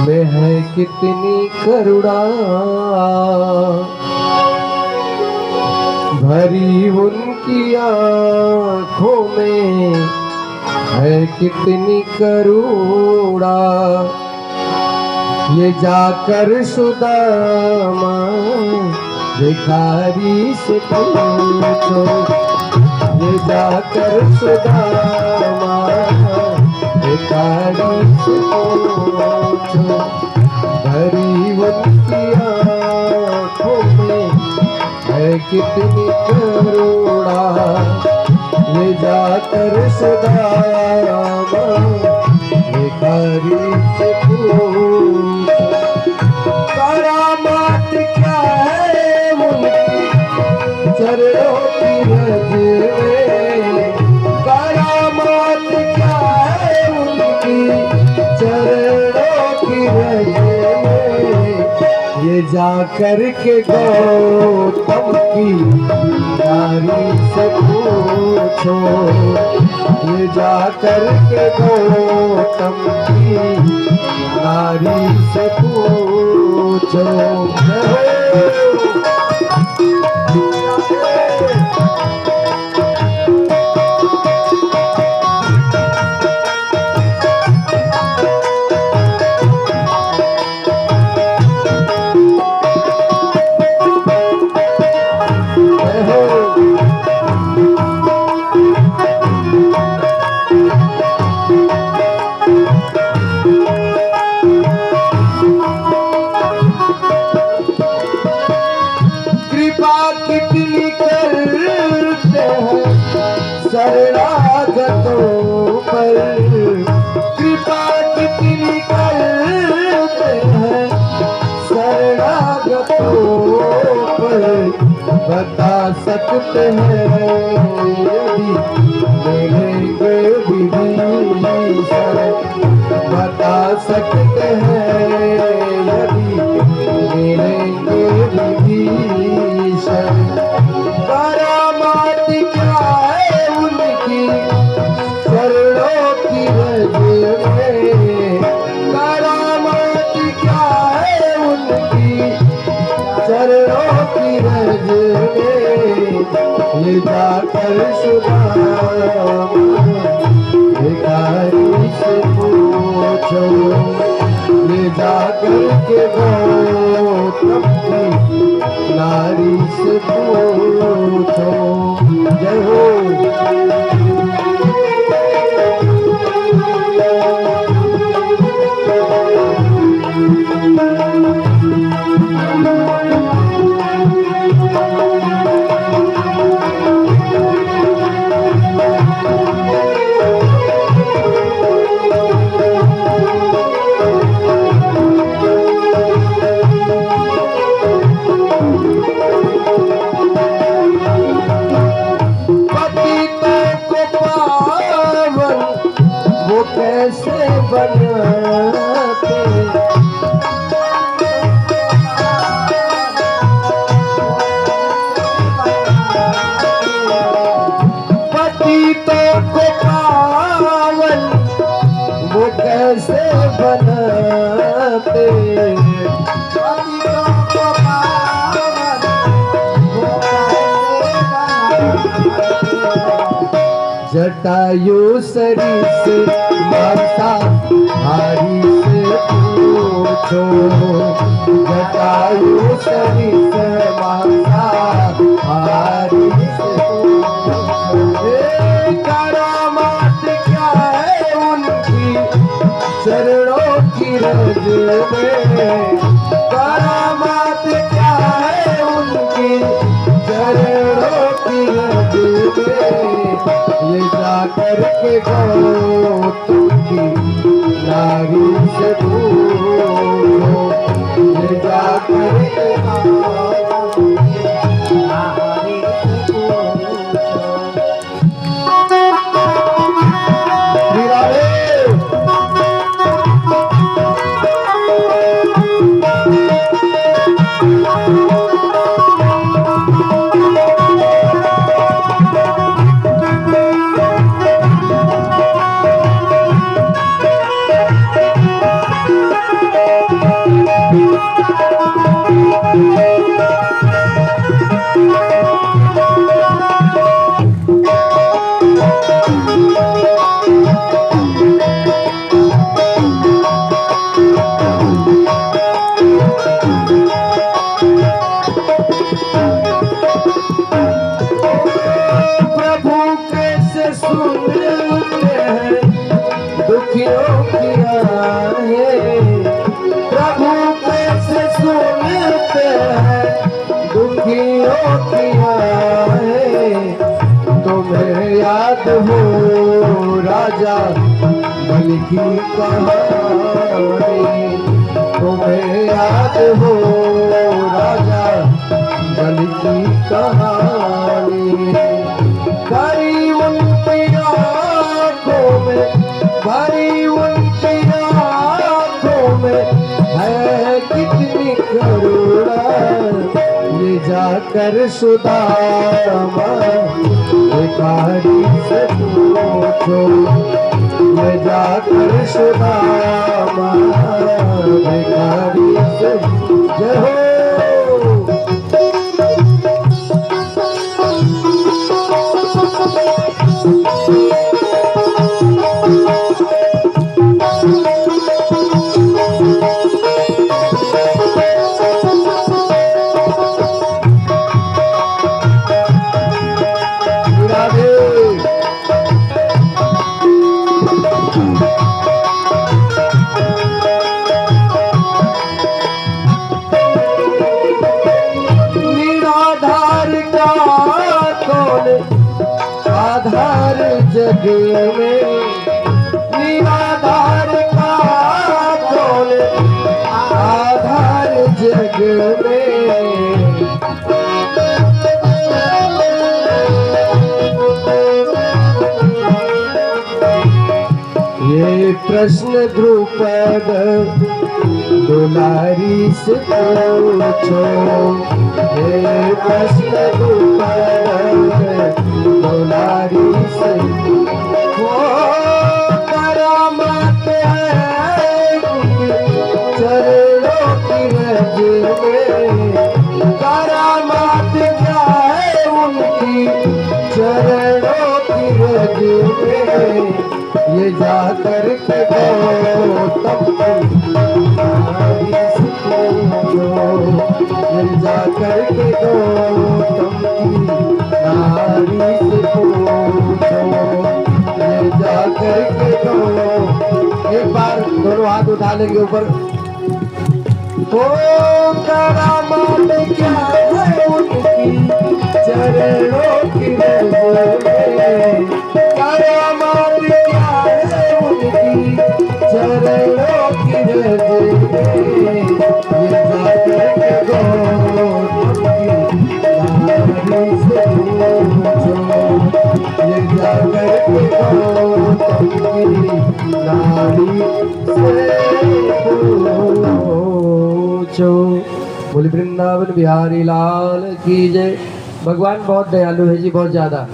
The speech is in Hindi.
में है कितनी करुणा, भरी उनकी आँखों में है कितनी करुणा। ये जाकर सुदामा भिखारी से पूछो, ये जाकर सुदामा भिखारी से पूछो, भरी उनकी आँखों में है कितनी करुणा। ये जाकर सुदामा भिखारी से पूछो, करामात क्या है उनकी चरणों की रज में, करामात क्या है उनकी चरणों की रज में। ये जाकर के गौतम की नारी से पूछो, ये जाकर के गौतम की नारी से पूछो। कितनी करते हैं शरणागतों पर, कृपा कितनी करते हैं शरणागतों पर। बता सकते हैं यदि मिलेंगे विभीषण, बता सकते हैं यदि मिलेंगे विभीषण। करामात क्या है उनकी चरणों की रज में, करामात क्या है उनकी चरणों की रज में। ये जाकर सुदामा भिखारी से पूछो, ये जाकर के गौतम की नारी से पूछो। जय हो। कैसे बनाते, पतितों को पावन वो कैसे बनाते, पतितों को पावन वो कैसे बनाते। जटायु सरिस माता हारी से पूछो, जटायु सरिस माता हारी से पूछो। करामात क्या है उनकी चरणों की रज में, करामात क्या है उनकी चरणों की रज में। ये जाकर के गौतम की नारी से पूछो, ये जाकर के गौतम की नारी से पूछो। राजा बल की कहानी, तुम्हें याद हो राजा बल की कहानी। भरी उनकी आँखों में, भरी उनकी आँखों में है कितनी करुणा, ये जाकर सुदामा भिखारी से पूछो, ये जाकर सुदामा भिखारी से। जय हो। आधार जग में निराधार का कौन, आधार जग में। ये प्रश्न द्रुपद दुलारी से पूछो, ये प्रश्न द्रुपद दुलारी से। वो करामात है चरणों की रज में, करामात क्या है उनकी चरणों की रज में। ये जाकर के गौतम नारी से पूछो, ये जाकर के गौतम की नारी से पूछो, ये जाकर के गौतम। एक बार दोनों हाथ उठा लेंगे ऊपर। ओ करामात क्या है उनकी चरणों की रज में, करामात क्या है उनकी चरणों की रज में। ये जाकर के गौतम की नारी से पूछो, ये जाकर के गौतम की नारी से पूछो। बोले वृंदावन बिहारी लाल की जय। भगवान बहुत दयालु है जी, बहुत ज्यादा।